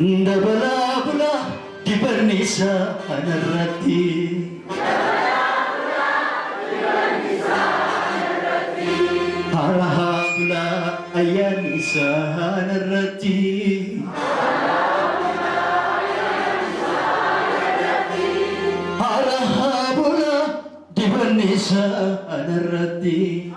Dabala bula dibanisa anarati. Haraha bula ayanisa anarati. Haraha bula dibanisa anarati.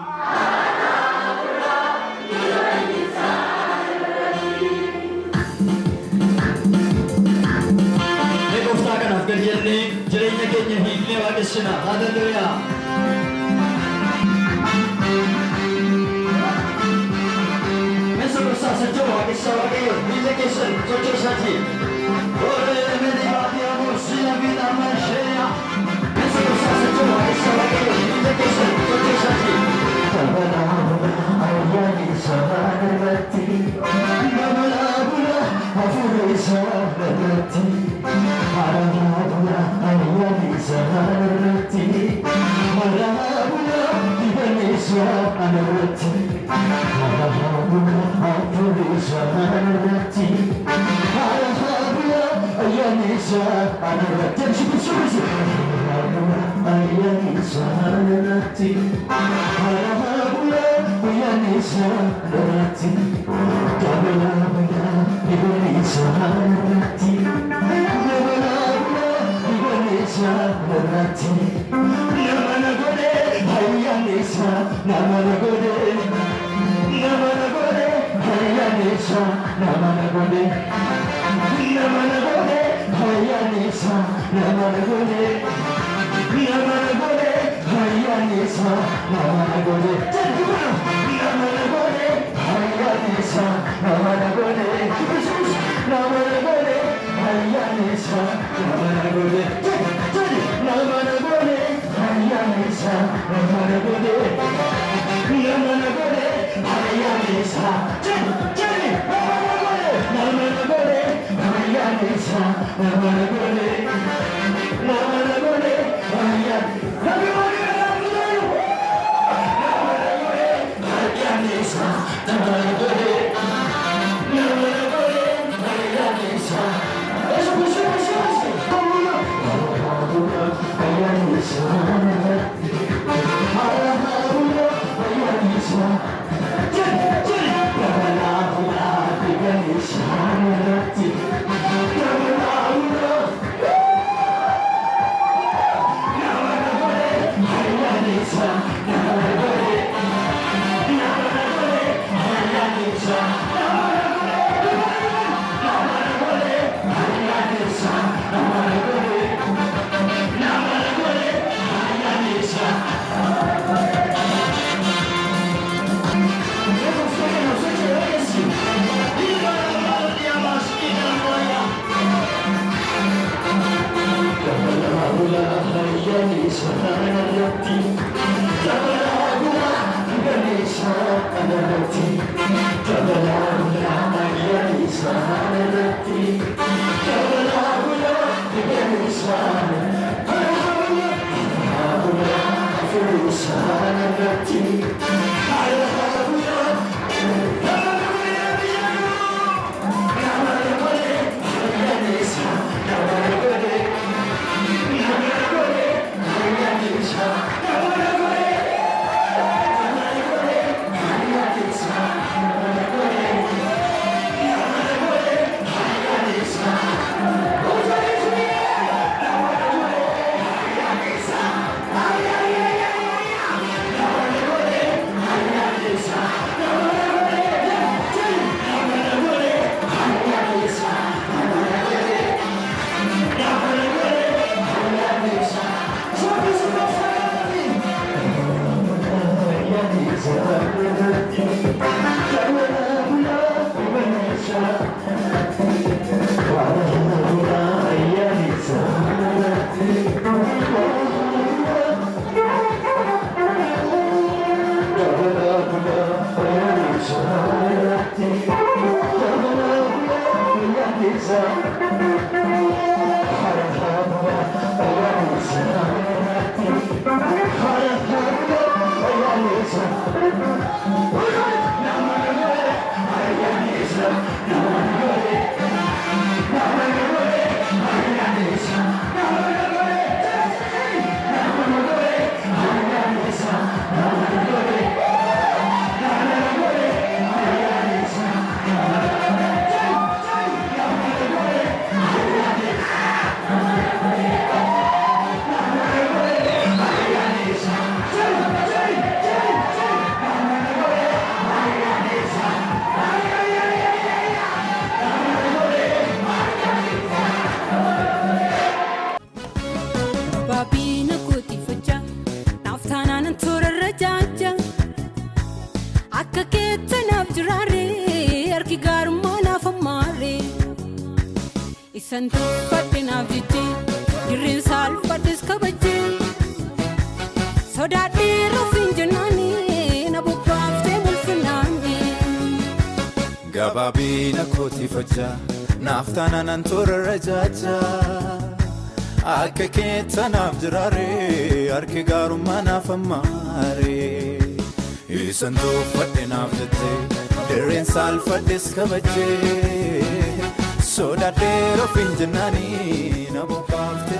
Jirenya keenya hiiknee waaqessina. Hallelujaa. Meeshaa gosaa socho'u waaqessaa waaqayyo miila keessan sochoosaati. Olee miti baadiyyaa boorsiyaa miidhamaa isheeya. Meeshaa gosaa socho'u waaqessaa waaqayyo miila keessan sochoosaati. Ayyaani isaa irratti namalaa bula hafuura isaa irratti maraabula ayyaani isaa irratti maraabula dibanni isaa irratti maraabula hafuura isaa irratti maraabula ayyaani isaa irratti maraabula ayyaani isaa irratti maraabula ayyaani isaa irratti dabalabula dibanni isaa irratti dabalabula dibanni isaa irratti namana godhe ayyaani isaa namana godhe namana godhe ayyaani isaa namana godhe namana godhe ayyaani isaa namana godhe namana godhe ayyaani isaa namana godhe namana godhe ayyaani isaa namana godhe namana godhe ayyaani isaa namana godhe namana godhe ayyaani isaa namana godhe namana godhe ayyaani isaa namana godhe ayyaani isaa namana godhe namana godhe ayyaani isantu fadhinaaf jettee dirreen saalfadhes kabajjee sodaadhee rafin jennaanii na bubbaaftee mul'inaani gabaabina kooti facha naaftaana nan toora rajaja akka keettanaaf jiraare harki gaarummaa naaf ammaare isantu fadhinaaf jettee dirreen saalfadhes kabajjee sodaadhee rafin jennaanii na bubbaaftee